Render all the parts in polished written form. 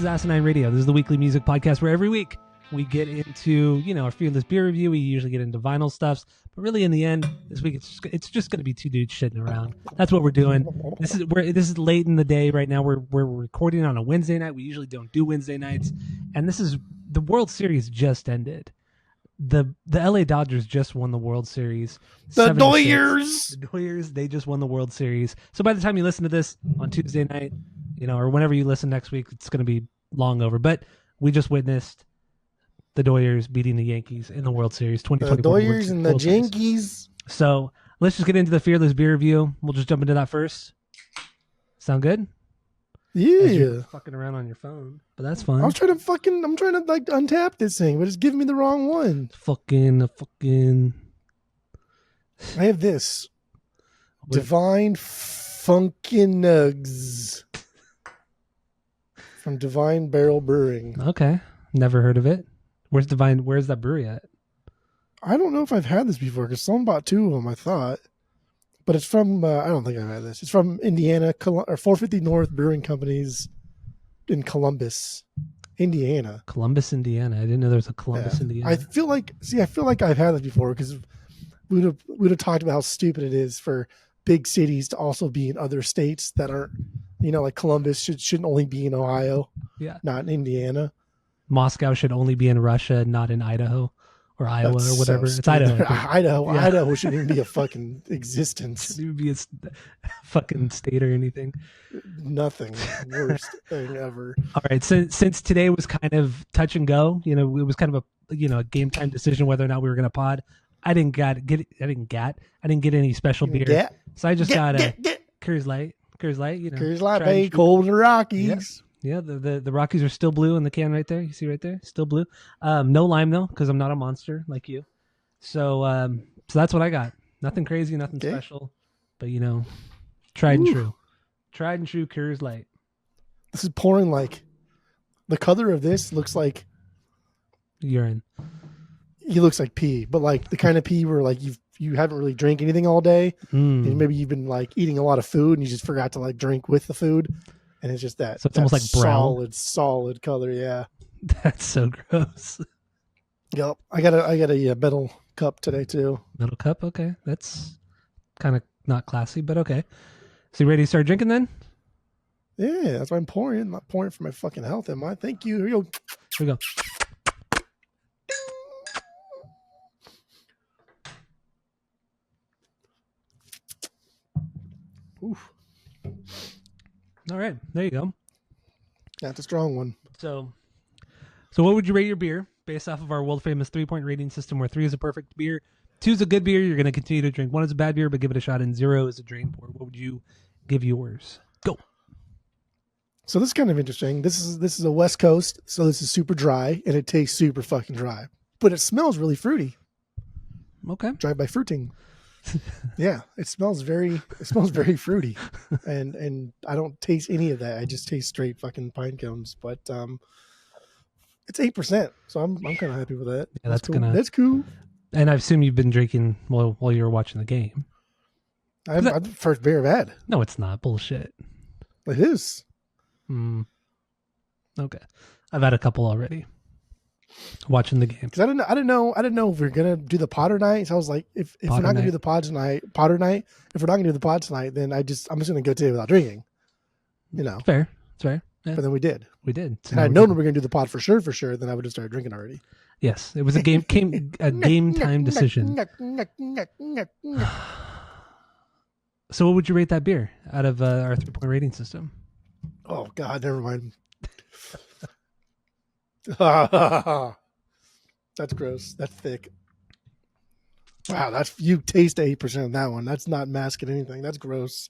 is Asinine Radio. This is the weekly music podcast where every week we get into, our Fearless beer review. We usually get into vinyl stuffs, but really in the end, this week it's just going to be two dudes shitting around. That's what we're doing. This is late in the day right now. We're recording on a Wednesday night. We usually don't do Wednesday nights, and this is the World Series just ended. The LA Dodgers just won the World Series. The Doyers, they just won the World Series. So by the time you listen to this on Tuesday night, or whenever you listen next week, it's going to be long over. But we just witnessed the Doyers beating the Yankees in the World Series 2024. The Doyers and the Yankees. So let's just get into the Fearless beer review. We'll just jump into that first. Sound good? Yeah. As you're fucking around on your phone, but that's fine. I'm trying to untap this thing, but it's giving me the wrong one. Fucking. I have this. Divine Funkin' Nugs from Divine Barrel Brewing. Okay. Never heard of it. Where's that brewery at? I don't know if I've had this before because someone bought two of them, I thought. But it's from, I don't think I've had this. It's from Indiana, or 450 North Brewing Companies in Columbus, Indiana. Columbus, Indiana. I didn't know there was a Columbus, Indiana. I feel like I've had this before because we'd have talked about how stupid it is for big cities to also be in other states that aren't, like Columbus shouldn't only be in Ohio, not in Indiana. Moscow should only be in Russia, not in Idaho. Or Iowa or whatever. It's Idaho. Idaho shouldn't even be a fucking existence. Shouldn't even be a fucking state or anything. Nothing. Worst thing ever. All right. Since today was kind of touch and go, it was kind of a game time decision whether or not we were going to pod. I didn't get any special beer. So I just got a Coors Light. Coors Light, baby, cold and Rockies. Yeah, the Rockies are still blue in the can right there. You see right there? Still blue. No lime, though, because I'm not a monster like you. So that's what I got. Nothing crazy, nothing special. But, tried and true. Tried and true Coors Light. This is pouring like... The color of this looks like... Urine. He looks like pee, but like the kind of pee where like you haven't really drank anything all day. And maybe you've been like eating a lot of food and you just forgot to like drink with the food. And it's just that. So it's almost like brown. Solid color, yeah. That's so gross. Yep. I got a metal cup today too. Metal cup? Okay. That's kind of not classy, but okay. So you ready to start drinking then? Yeah, that's why I'm pouring. I'm not pouring for my fucking health, am I? Thank you. Here we go. Here we go. Oof. All right, there you go. That's a strong one. So what would you rate your beer based off of our world famous 3-point rating system where 3 is a perfect beer, 2 is a good beer, you're going to continue to drink, 1 is a bad beer, but give it a shot, and 0 is a drain pour. What would you give yours? Go. So this is kind of interesting. This is a West Coast, so this is super dry, and it tastes super fucking dry. But it smells really fruity. Okay. Drive-by fruiting. Yeah, it smells very fruity, and I don't taste any of that. I just taste straight fucking pine cones. But it's 8%, so I'm kind of happy with that. Yeah, that's cool. And I assume you've been drinking while you were watching the game. I'm the first beer I've had. No, it's not bullshit. It is. Okay, I've had a couple already. Watching the game because I didn't know if we are gonna do the Potter night. So I was like, if we're not gonna do the Potter night, if we're not gonna do the pod tonight, then I'm just gonna go today without drinking. Fair. It's fair. Yeah. But then we did. So and I'd known we were gonna do the pod for sure. Then I would have started drinking already. Yes, it was a game time decision. So what would you rate that beer out of our 3-point rating system? Oh God, never mind. That's gross. That's thick. Wow, you taste 8% of that one. That's not masking anything. That's gross.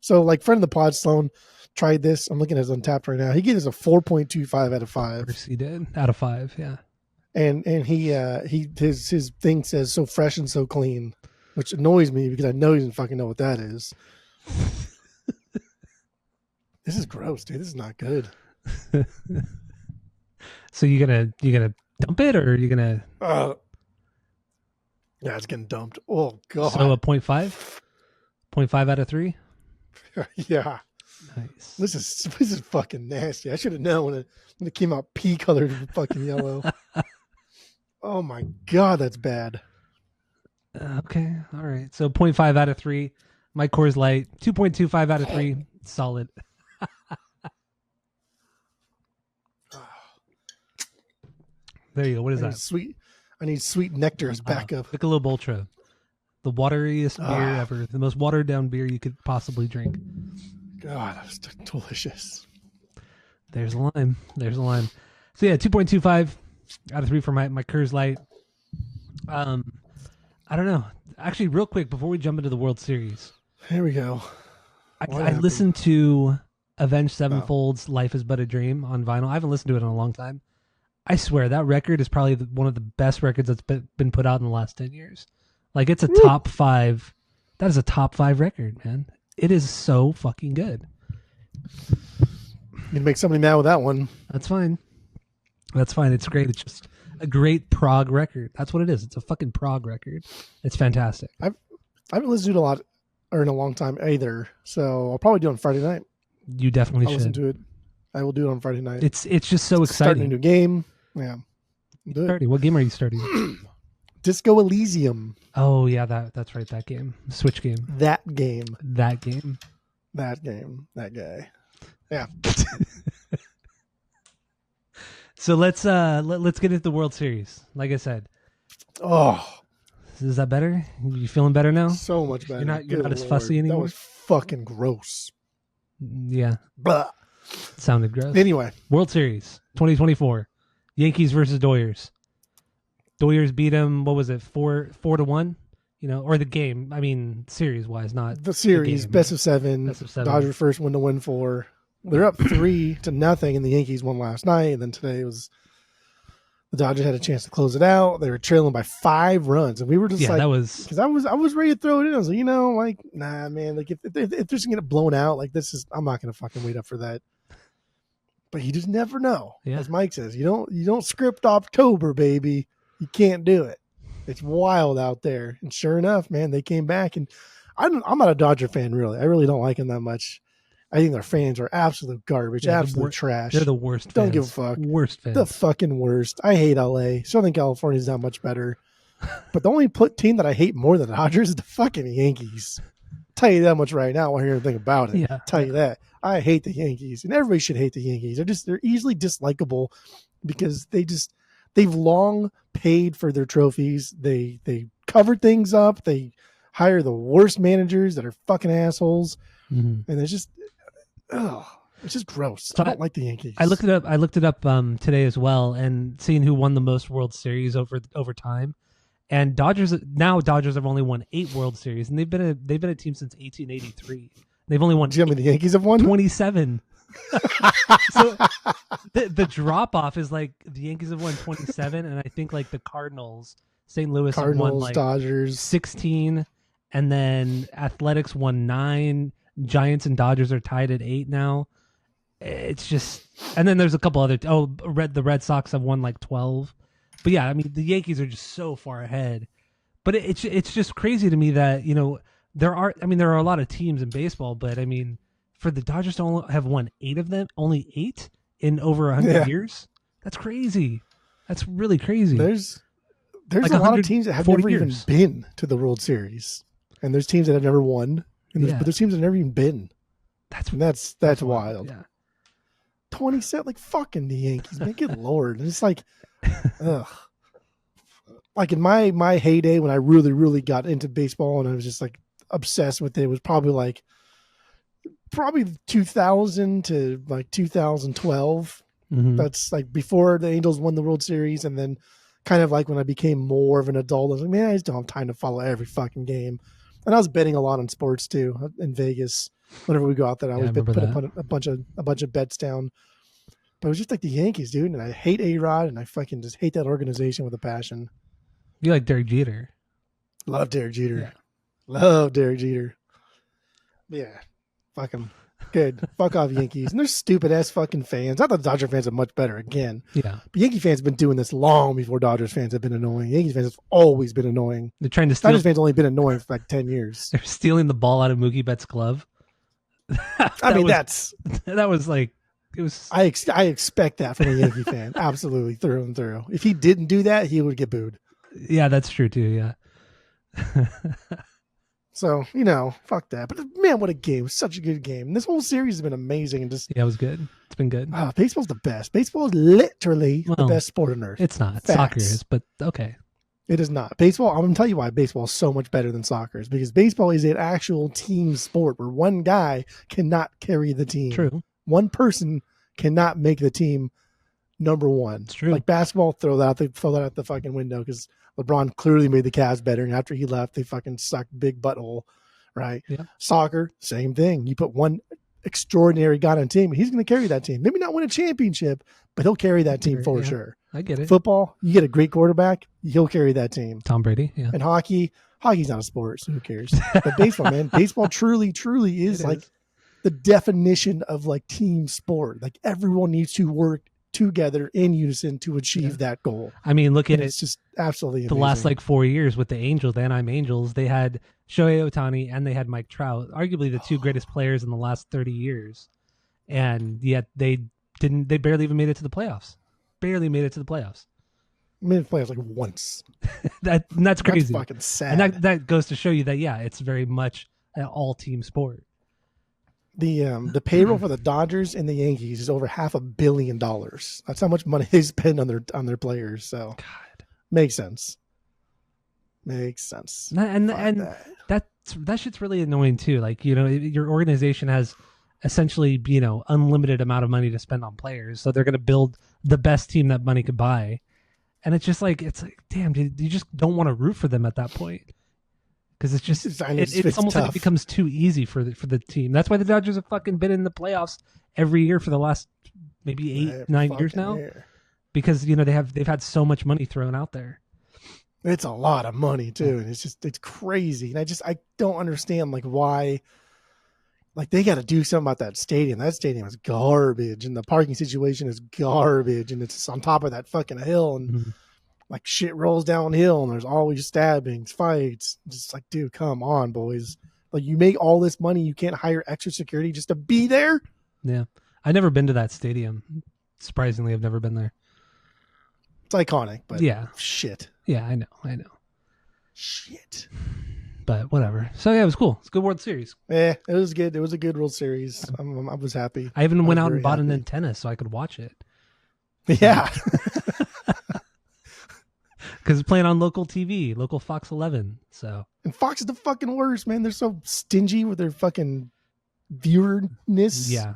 So, like, friend of the pod, Sloan, tried this. I'm looking at his Untappd right now. He gave us a 4.25 out of 5. Of course he did. Out of 5, yeah. And his thing says so fresh and so clean, which annoys me because I know he doesn't fucking know what that is. This is gross, dude. This is not good. So you gonna dump it, or are you gonna? Yeah, it's getting dumped. Oh God. So a 0.5 out of 3. Yeah. Nice. This is fucking nasty. I should have known when it came out pea colored and fucking yellow. Oh my god, that's bad. Okay, all right. So 0.5 out of 3. My Coors Light, 2.25 out of 3. Solid. There you go. What is that? I need sweet nectar as backup. Michelob Ultra, the wateriest beer ever, the most watered down beer you could possibly drink. God, that's delicious. There's a lime. So yeah, 2.25 out of 3 for my Coors Light. I don't know. Actually, real quick before we jump into the World Series, here we go. I listened to Avenged Sevenfold's "Life Is But a Dream" on vinyl. I haven't listened to it in a long time. I swear that record is probably one of the best records that's been put out in the last 10 years. Like, it's a top 5. That is a top 5 record, man. It is so fucking good. You'd make somebody mad with that one. That's fine. It's great. It's just a great prog record. That's what it is. It's a fucking prog record. It's fantastic. I haven't listened to it a lot or in a long time either. So I'll probably do it on Friday night. You definitely should listen to it. I will do it on Friday night. It's just so exciting. Starting a new game. Yeah. What game are you starting? Disco Elysium. Oh yeah, that's right. That game, Switch game. That game. That guy. Yeah. So let's get into the World Series. Like I said. Oh, is that better? You feeling better now? So much better. You're not as fussy anymore. That was fucking gross. Yeah. Blah. Sounded gross. Anyway, World Series 2024. Yankees versus Doyers. Doyers beat them. What was it? 4-1. You know, or the game. I mean, series wise, not the series. The best of seven. Dodgers first one to win 4. They're up 3-0, and the Yankees won last night. And then today was the Dodgers had a chance to close it out. They were trailing by 5 runs, and we were just because I was ready to throw it in. I was like, nah, man. Like if they're just gonna get blown out, like I'm not gonna fucking wait up for that. But you just never know. Yeah. As Mike says, you don't script October, baby. You can't do it. It's wild out there. And sure enough, man, they came back. And I'm not a Dodger fan, really. I really don't like them that much. I think their fans are absolute garbage, absolute trash. They're the worst. Don't give a fuck. Worst fans. The fucking worst. I hate LA. Southern California is not much better. But the only team that I hate more than the Dodgers is the fucking Yankees. Tell you that much right now. I won't hear anything about it. Yeah. Tell you that. I hate the Yankees, and everybody should hate the Yankees. They're easily dislikable because they've long paid for their trophies. They cover things up. They hire the worst managers that are fucking assholes, and it's just gross. So I don't like the Yankees. I looked it up today as well, and seeing who won the most World Series over time. And Dodgers have only won 8 World Series, and they've been a team since 1883. They've only won. Do you know how many the Yankees have won? 27. So the drop off is like the Yankees have won 27, and I think like the St. Louis have won like Dodgers 16, and then Athletics won 9. Giants and Dodgers are tied at 8 now. It's just, and then there's a couple other. The Red Sox have won like 12. But yeah, I mean the Yankees are just so far ahead. But it's just crazy to me that there are a lot of teams in baseball, but I mean, for the Dodgers to only have won 8 of them, only 8 in over 100 years, that's crazy. That's really crazy. There's like a lot of teams that have never even been to the World Series, and there's teams that have never won, but there's teams that have never even been. That's wild. Yeah. 27, like fucking the Yankees, man, good lord, and it's like, ugh. Like in my heyday when I really, really got into baseball and I was just like obsessed with it was probably 2000 to like 2012. That's like before the Angels won the World Series, and then kind of like when I became more of an adult, I was like, man, I just don't have time to follow every fucking game. And I was betting a lot on sports too in Vegas. Whenever we go out there, I always put a bunch of bets down. But it was just like the Yankees, dude, and I hate A-Rod, and I fucking just hate that organization with a passion. You like Derek Jeter? Love Derek Jeter. Yeah. Love Derek Jeter. Yeah, fuck him. Good. Fuck off, Yankees. And they're stupid ass fucking fans. Not that the Dodger fans are much better again. Yeah. But Yankee fans have been doing this long before Dodgers fans have been annoying. Yankees fans have always been annoying. They're trying to steal. Dodgers fans have only been annoying for like 10 years. They're stealing the ball out of Mookie Betts' glove. I mean, that was like, it was. I expect that from a Yankee fan, absolutely through and through. If he didn't do that, he would get booed. Yeah, that's true too. Yeah. So, fuck that. But man, what a game. It was such a good game. This whole series has been amazing. And just Yeah, it was good. It's been good. Baseball's the best. Baseball is literally the Well, best sport on earth. It's not. Facts. Soccer is, but okay. It is not. Baseball, I'm going to tell you why baseball is so much better than soccer is because baseball is an actual team sport where one guy cannot carry the team. True. One person cannot make the team number one. It's true. Like basketball, throw that out the fucking window because LeBron clearly made the Cavs better, and after he left, they fucking sucked big butthole, right? Yeah. Soccer, same thing. You put one extraordinary guy on a team, and he's going to carry that team. Maybe not win a championship, but he'll carry that team for sure. I get it. Football, you get a great quarterback, he'll carry that team. Tom Brady, yeah. And hockey's not a sport, so who cares? But baseball, man, baseball truly is the definition of like team sport. Like everyone needs to work together in unison to achieve that goal. I mean, look at it. It's just absolutely amazing. The last like 4 years with the Anaheim Angels, they had Shohei Ohtani and they had Mike Trout, arguably the two greatest players in the last 30 years. And yet they barely even made it to the playoffs. Barely made it to the playoffs. Made the playoffs like once. That's crazy. That's fucking sad. And that goes to show you that, yeah, it's very much an all-team sport. The payroll for the Dodgers and the Yankees is over $500 million. That's how much money they spend on their players. So God, makes sense. And that shit's really annoying too. Like, your organization has essentially, unlimited amount of money to spend on players, so they're going to build the best team that money could buy. And it's like, damn, dude, you just don't want to root for them at that point. Because it's just it's almost tough. like it becomes too easy for the team. That's why the Dodgers have fucking been in the playoffs every year for the last maybe 8-9 years now. Because they've had so much money thrown out there. It's a lot of money too, and it's crazy. And I don't understand like why. Like they got to do something about that stadium. That stadium is garbage, and the parking situation is garbage, and it's on top of that fucking hill, and like shit rolls downhill, and there's always stabbings, fights. Just like, dude, come on, boys. Like you make all this money, you can't hire extra security just to be there. Yeah, I've never been to that stadium. Surprisingly, I've never been there. It's iconic, but yeah, shit. Yeah, I know. Shit. But whatever. So yeah, it was cool. It's a good World Series. Yeah, it was good. It was a good World Series. I was happy. I even went out and bought an antenna so I could watch it. Yeah. Because it's playing on local TV, local Fox 11. So. And Fox is the fucking worst, man. They're so stingy with their fucking viewerness. Yeah.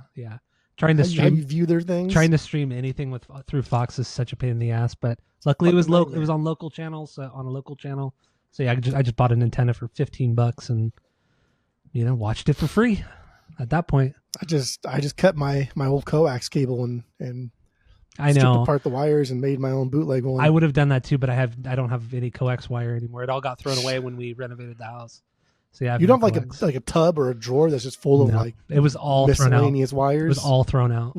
Trying to stream, how you view their things. Trying to stream anything through Fox is such a pain in the ass. But luckily, it was local. It was on local channels. On a local channel. So yeah, I just bought an antenna for $15 and watched it for free. At that point, I just cut my old coax cable and I stripped know apart the wires and made my own bootleg one. I would have done that too, but I don't have any coax wire anymore. It all got thrown away when we renovated the house. So yeah, you don't have like a tub or a drawer that's just full of like it was all miscellaneous thrown out. Wires. It was all thrown out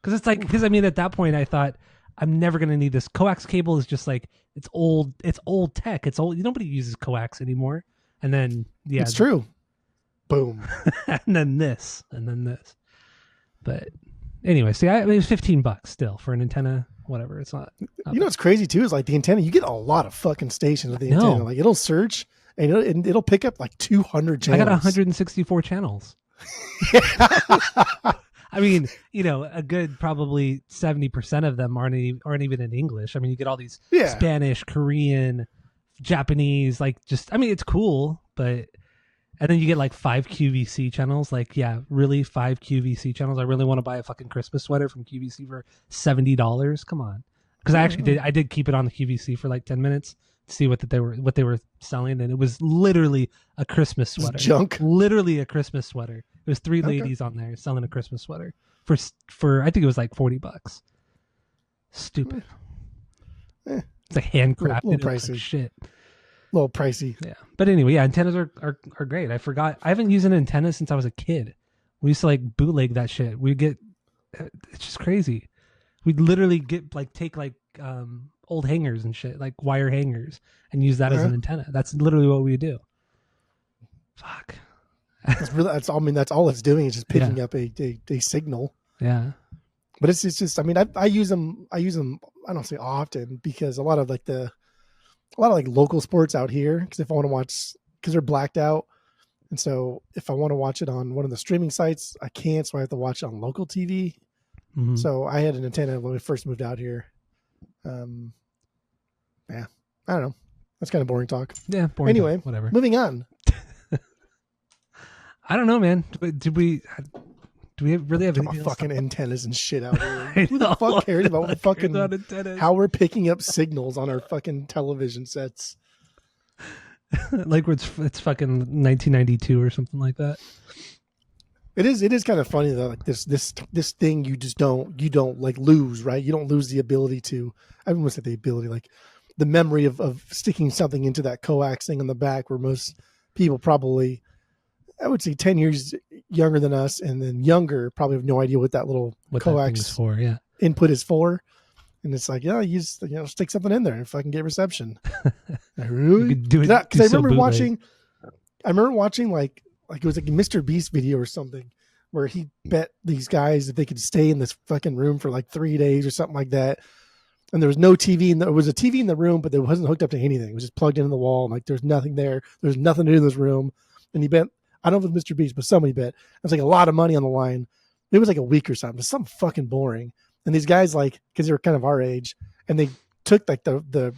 because I mean at that point I thought I'm never going to need this. Coax cable is just like, it's old tech. It's old. Nobody uses coax anymore. And then, yeah. It's true. Boom. and then this. But anyway, see, it was $15 still for an antenna, whatever. It's not what's crazy too is like the antenna, you get a lot of fucking stations with the antenna. Like it'll search and it'll pick up like 200 channels. I got 164 channels. I mean, a good probably 70% of them aren't even in English. I mean, you get all these Spanish, Korean, Japanese, it's cool, but and then you get like 5 QVC channels. Like, yeah, really 5 QVC channels. I really want to buy a fucking Christmas sweater from QVC for $70. Come on, because I did keep it on the QVC for like 10 minutes to see what they were selling, and it was literally a Christmas sweater. Junk. Literally a Christmas sweater. There's 3 ladies on there selling a Christmas sweater for I think it was like $40. Stupid. It's like handcrafted. A little pricey. Like shit. A little pricey. Yeah. But anyway, yeah, antennas are great. I forgot. I haven't used an antenna since I was a kid. We used to like bootleg that shit. It's just crazy. We'd literally take old hangers and shit, like wire hangers, and use that as an antenna. That's literally what we do. Fuck. That's all. I mean, that's all it's doing is just picking up a signal. Yeah. But it's just. I mean, I use them. I don't say often because a lot of like local sports out here. Because if I want to watch, because they're blacked out, and so if I want to watch it on one of the streaming sites, I can't. So I have to watch it on local TV. Mm-hmm. So I had an antenna when we first moved out here. Yeah, I don't know. That's kind of boring talk. Yeah. Boring anyway, talk, whatever. Moving on. I don't know, man. Do we really have anything fucking antennas and shit out here? I Who the know. fuck cares about fucking antennas? how we're picking up signals on our fucking television sets? Like it's fucking 1992 or something like that. It is kind of funny though. Like this thing you don't like lose, right? You don't lose the ability to. I almost said the ability, like the memory of sticking something into that coax thing on the back, where most people probably, I would say 10 years younger than us and then younger probably have no idea what that little coax is for, yeah. Input is for. And it's like, yeah, you just stick something in there and fucking get reception. Really? Because I remember watching like it was like a Mr. Beast video or something where he bet these guys that they could stay in this fucking room for like 3 days or something like that. And there was no TV, and there was a TV in the room, but it wasn't hooked up to anything. It was just plugged into the wall. And like there's nothing there. There's nothing to do in this room. And he bet, I don't know if it was Mr. Beast, but somebody bet. It was like a lot of money on the line. It was like a week or something. It was something fucking boring. And these guys, like, because they were kind of our age, and they took like the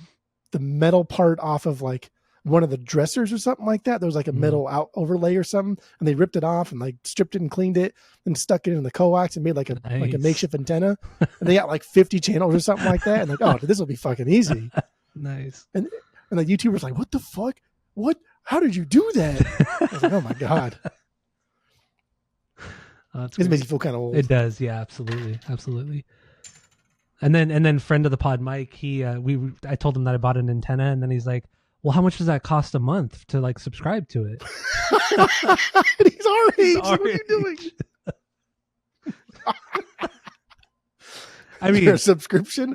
metal part off of like one of the dressers or something like that. There was like a metal out overlay or something, and they ripped it off and like stripped it and cleaned it and stuck it in the coax and made like a makeshift antenna. And they got like 50 channels or something like that. And like, oh, this will be fucking easy. Nice. And the YouTubers like, what the fuck? What? How did you do that? I was like, oh my god. It makes you feel kind of old. It does, yeah, absolutely. And then friend of the pod, Mike, I told him that I bought an antenna, and then he's like, "Well, how much does that cost a month to like subscribe to it?" He's our age. What are you doing? I mean, your subscription.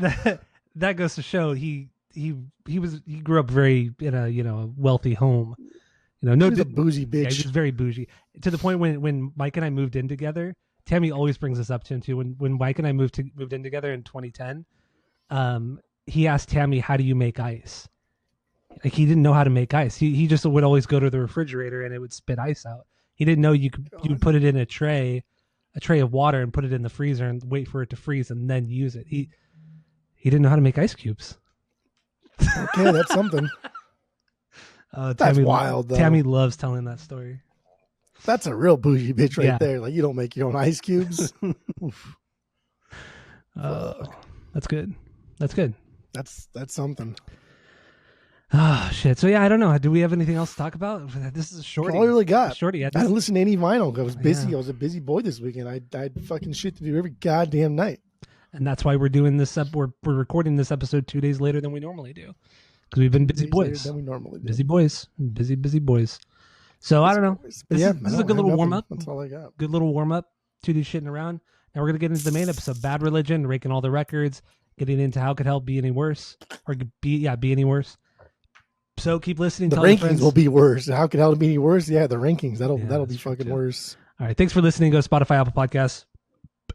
That goes to show he grew up very in a wealthy home. He was a bougie bitch. Yeah, he was very bougie to the point when Mike and I moved in together. Tammy always brings this up to him too. When Mike and I moved in together in 2010, he asked Tammy, "How do you make ice?" Like he didn't know how to make ice. He just would always go to the refrigerator and it would spit ice out. He didn't know you would put it in a tray of water and put it in the freezer and wait for it to freeze and then use it. He didn't know how to make ice cubes. Okay, that's something. That's wild, though. Tammy loves telling that story. That's a real bougie bitch right there. Like, you don't make your own ice cubes. That's good. That's something. Oh, shit. So, yeah, I don't know. Do we have anything else to talk about? This is a shorty. That's all I really got. Shorty. I didn't listen to any vinyl. I was busy. Yeah. I was a busy boy this weekend. I had fucking shit to do every goddamn night. And that's why we're doing this. We're recording this episode 2 days later than we normally do. Because we've been busy boys. Than we normally do. Busy boys. Busy boys. So, I don't know. This is a good little warm-up. That's all I got. Good little warm-up. 2 days shitting around. Now we're going to get into the main episode. Bad Religion, raking all the records, getting into how could hell be any worse. Or be any worse. So keep listening. The rankings will be worse. How could hell be any worse? Yeah, the rankings. That'll be fucking worse. All right. Thanks for listening. Go to Spotify, Apple Podcasts.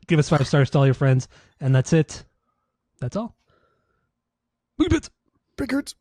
Give us 5 stars to all your friends. And that's it. That's all. Big bits. Big hurts.